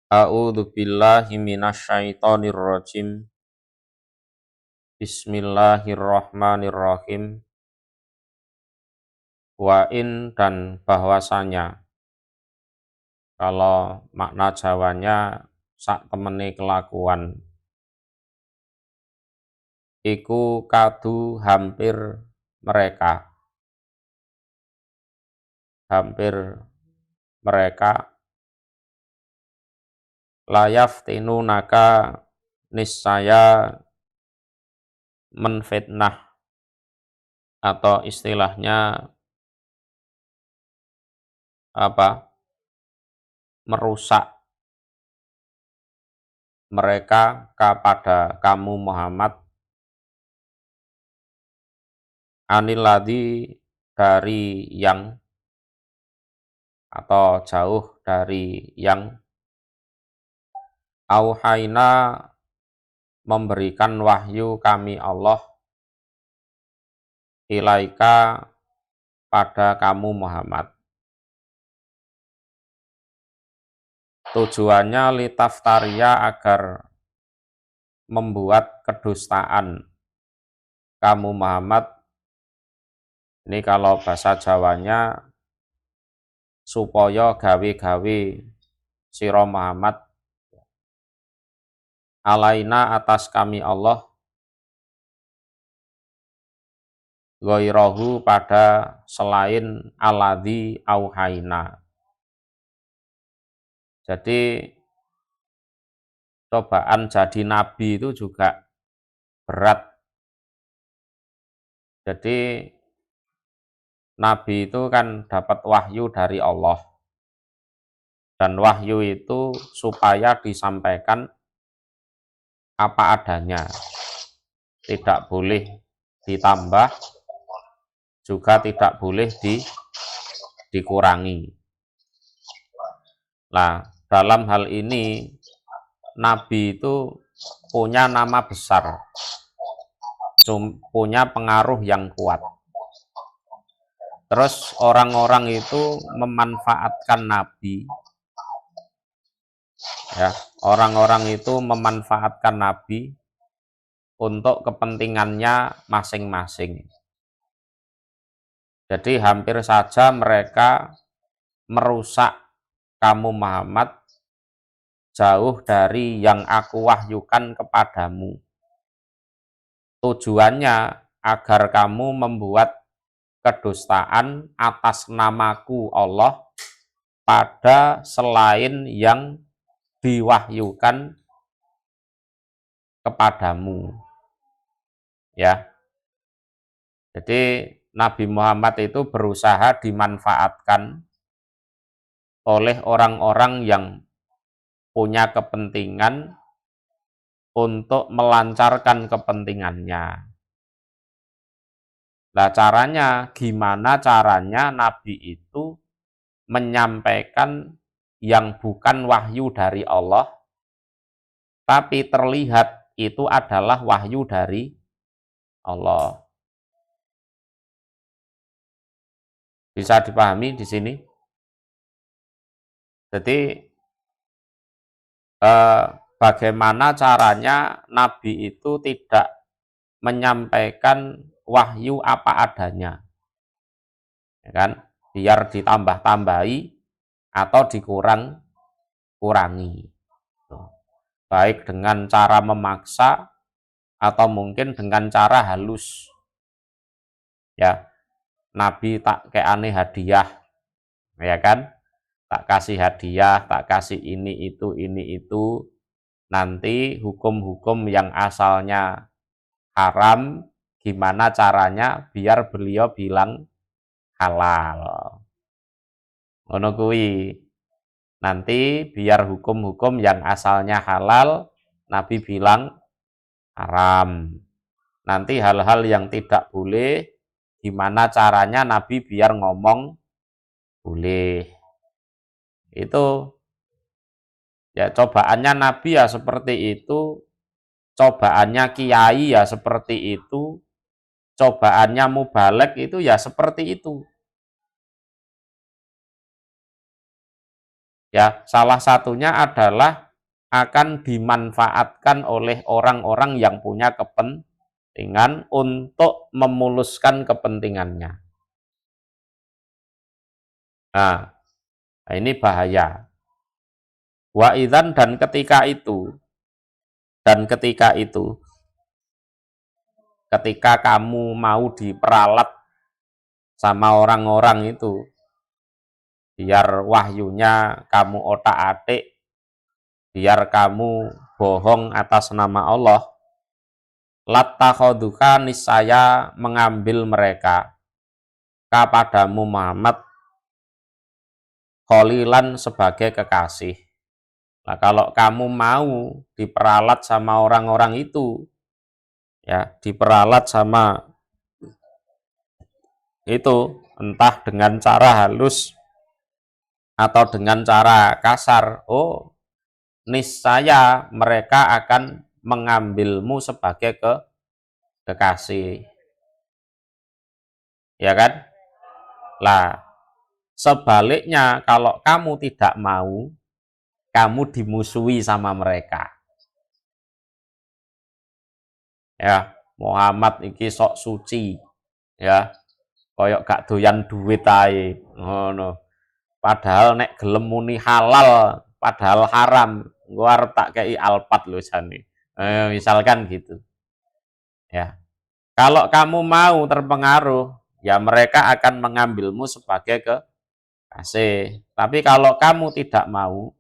A'udzu billahi minasyaitonir rajim. Bismillahirrahmanirrahim. Wa in dan bahwasanya, kalau makna Jawanya sak temene kelakuan, iku kadu hampir mereka layaftinunaka, niscaya menfitnah, atau istilahnya apa, merusak mereka kepada kamu Muhammad, anilladzi, dari yang, atau jauh dari yang, auhaina, memberikan wahyu kami Allah, ilaika, pada kamu Muhammad. Tujuannya litaftaria, agar membuat kedustaan kamu Muhammad. Ini kalau bahasa Jawanya, supaya gawe-gawe sira Muhammad, alaina, atas kami Allah, ghairahu, pada selain alladzi auhaina. Jadi cobaan jadi nabi itu juga berat. Jadi nabi itu kan dapat wahyu dari Allah, dan wahyu itu supaya disampaikan apa adanya, tidak boleh ditambah, juga tidak boleh dikurangi. Nah, dalam hal ini nabi itu punya nama besar, punya pengaruh yang kuat. Terus orang-orang itu memanfaatkan nabi, ya, orang-orang itu memanfaatkan nabi untuk kepentingannya masing-masing. Jadi hampir saja mereka merusak kamu Muhammad jauh dari yang aku wahyukan kepadamu. Tujuannya agar kamu membuat kedustaan atas namaku Allah pada selain yang diwahyukan kepadamu. Ya. Jadi Nabi Muhammad itu berusaha dimanfaatkan oleh orang-orang yang punya kepentingan untuk melancarkan kepentingannya. Nah, gimana caranya Nabi itu menyampaikan yang bukan wahyu dari Allah, tapi terlihat itu adalah wahyu dari Allah. Bisa dipahami di sini? Jadi bagaimana caranya Nabi itu tidak menyampaikan wahyu apa adanya, ya kan? Biar ditambah-tambahi atau dikurang-kurangi, baik dengan cara memaksa atau mungkin dengan cara halus. Ya, Nabi tak kayak aneh hadiah, ya kan? Tak kasih hadiah, tak kasih ini itu, nanti hukum-hukum yang asalnya haram, gimana caranya biar beliau bilang halal. Ngono kuwi. Nanti biar hukum-hukum yang asalnya halal Nabi bilang haram. Nanti hal-hal yang tidak boleh, gimana caranya Nabi biar ngomong boleh. Itu ya, cobaannya Nabi ya seperti itu, cobaannya kiai ya seperti itu, cobaannya mubalek itu ya seperti itu. Ya, salah satunya adalah akan dimanfaatkan oleh orang-orang yang punya kepentingan untuk memuluskan kepentingannya. Nah, ini bahaya. Wa idzan dan ketika itu ketika kamu mau diperalat sama orang-orang itu biar wahyunya kamu otak-atik, biar kamu bohong atas nama Allah, latakhoduka niscaya mengambil mereka kepadamu Muhammad kholilan sebagai kekasih. Nah, kalau kamu mau diperalat sama orang-orang itu, ya, diperalat sama itu, entah dengan cara halus atau dengan cara kasar, oh, niscaya mereka akan mengambilmu sebagai kekasih. Ya kan? Lah, sebaliknya kalau kamu tidak mau, kamu dimusuhi sama mereka. Ya, Muhammad iki sok suci. Ya, koyok gak doyan duit ae. Ngono. Padahal nek gelem muni halal, padahal haram, gua arep tak kei alpat lho jane. Misalkan gitu. Ya. Kalau kamu mau terpengaruh, ya mereka akan mengambilmu sebagai kekasih. Tapi kalau kamu tidak mau,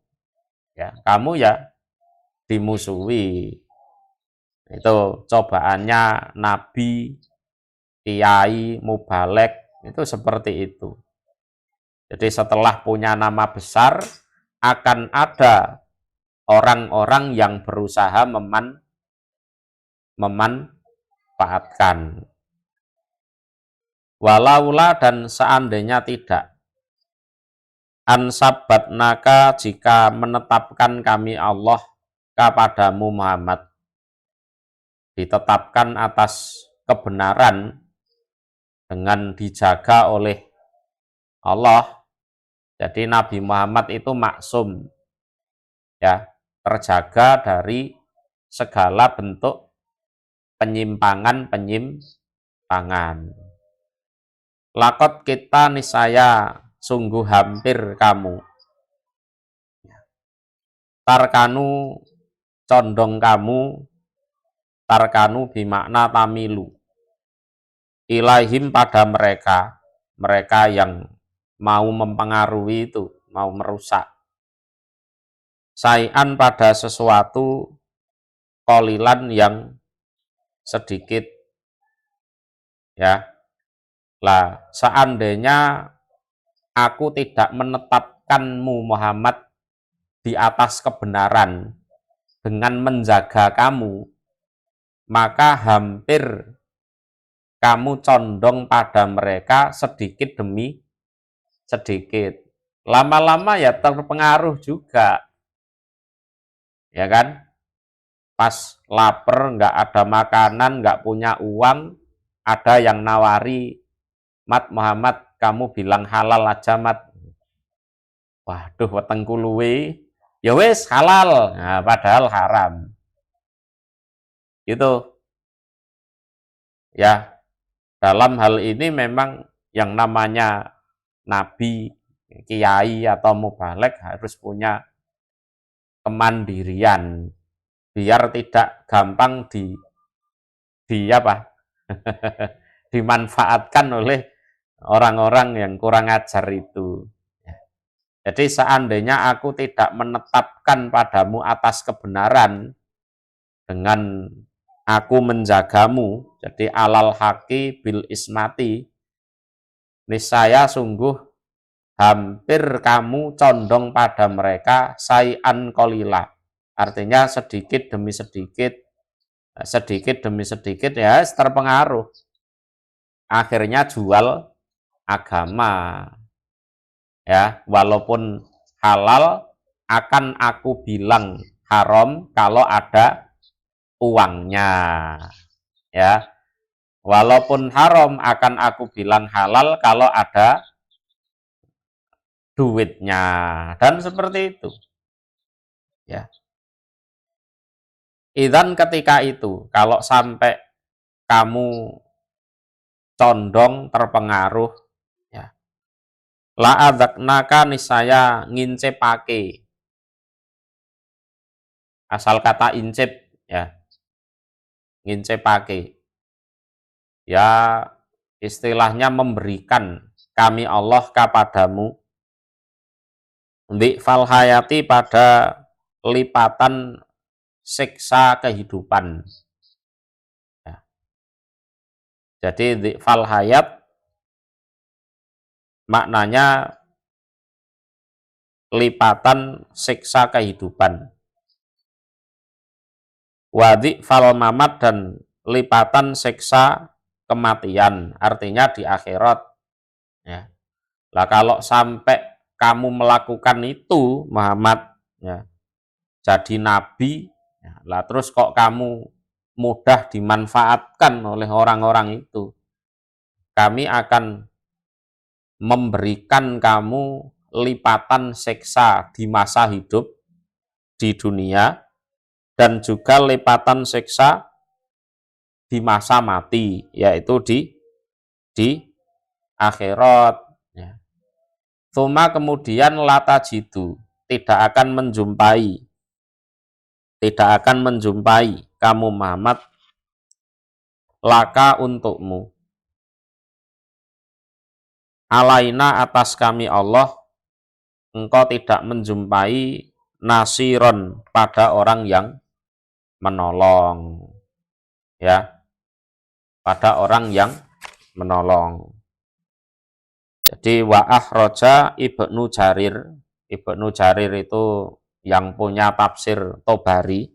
ya kamu ya dimusuhi. Itu cobaannya Nabi, Kiai, Mubalek, itu seperti itu. Jadi setelah punya nama besar, akan ada orang-orang yang berusaha memanfaatkan. Walaula dan seandainya tidak, ansabatnaka jika menetapkan kami Allah kepadamu Muhammad, ditetapkan atas kebenaran dengan dijaga oleh Allah. Jadi Nabi Muhammad itu maksum, ya, terjaga dari segala bentuk penyimpangan. Lakot kita niscaya sungguh hampir kamu, tarkanu condong kamu, tarkanu bimakna tamilu, ilaihim pada mereka yang mau mempengaruhi itu, mau merusak. Sayan pada sesuatu, kolilan yang sedikit. Ya. Lah, seandainya aku tidak menetapkanmu Muhammad di atas kebenaran dengan menjaga kamu, maka hampir kamu condong pada mereka sedikit demi sedikit. Lama-lama ya terpengaruh juga. Ya kan? Pas lapar, nggak ada makanan, nggak punya uang, ada yang nawari, Mat Muhammad, kamu bilang halal aja Mat. Waduh, wetengku luwe, ya wes halal, nah, padahal haram. Itu, ya, dalam hal ini memang yang namanya nabi, kiai atau mubalek harus punya kemandirian biar tidak gampang dimanfaatkan oleh orang-orang yang kurang ajar itu. Jadi seandainya aku tidak menetapkan padamu atas kebenaran dengan aku menjagamu, jadi alal haqi bil ismati, niscaya sungguh hampir kamu condong pada mereka sayan kolila. Artinya sedikit demi sedikit ya terpengaruh. Akhirnya jual agama. Ya, walaupun halal akan aku bilang haram kalau ada uangnya. Ya. Walaupun haram akan aku bilang halal kalau ada duitnya, dan seperti itu. Ya. Idzan ketika itu, kalau sampai kamu condong terpengaruh, ya, la adzaknaka niscaya ngincepake, asal kata incip, ya, ngincepake, ya, istilahnya memberikan kami Allah kepadamu fal hayati pada lipatan siksa kehidupan. Ya. Jadi fal hayat maknanya lipatan siksa kehidupan. Wadi fal mamat dan lipatan siksa kematian, artinya di akhirat. Ya. Lah kalau sampai kamu melakukan itu, Muhammad, ya, jadi nabi, ya, lah terus kok kamu mudah dimanfaatkan oleh orang-orang itu, kami akan memberikan kamu lipatan siksa di masa hidup di dunia dan juga lipatan siksa di masa mati, yaitu di akhirat. Ya. Tuma kemudian lata jitu, tidak akan menjumpai kamu Muhammad laka untukmu alaina atas kami Allah, engkau tidak menjumpai nasiron pada orang yang menolong, ya, pada orang yang menolong. Jadi wa akhraja Ibnu Jarir itu yang punya tafsir Tobari,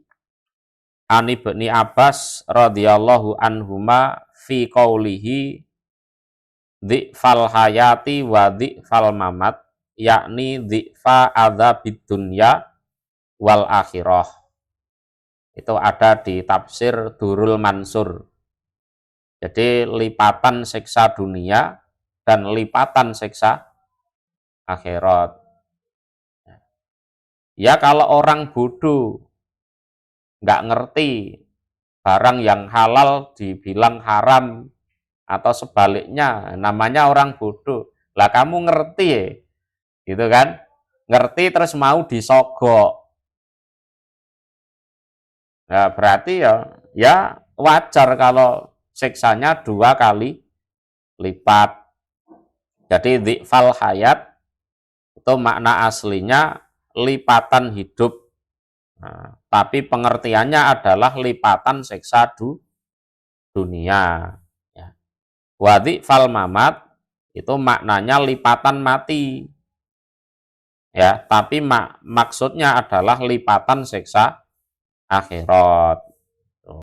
an Ibni Abbas radhiyallahu anhuma fi qaulihi dzifal hayati wa dzifal mamat, yakni dzifa adzabid dunya wal akhirah. Itu ada di tafsir Durul Mansur. Jadi lipatan siksa dunia dan lipatan siksa akhirat. Ya kalau orang bodoh nggak ngerti barang yang halal dibilang haram atau sebaliknya, namanya orang bodoh. Lah kamu ngerti ya, gitu kan? Ngerti terus mau disogok. Nah, berarti ya wajar kalau siksanya 2 kali lipat. Jadi dzifal hayat itu makna aslinya lipatan hidup. Nah, tapi pengertiannya adalah lipatan siksa dunia. Ya. Wadi fal mamat itu maknanya lipatan mati. Ya, tapi maksudnya adalah lipatan siksa akhirat.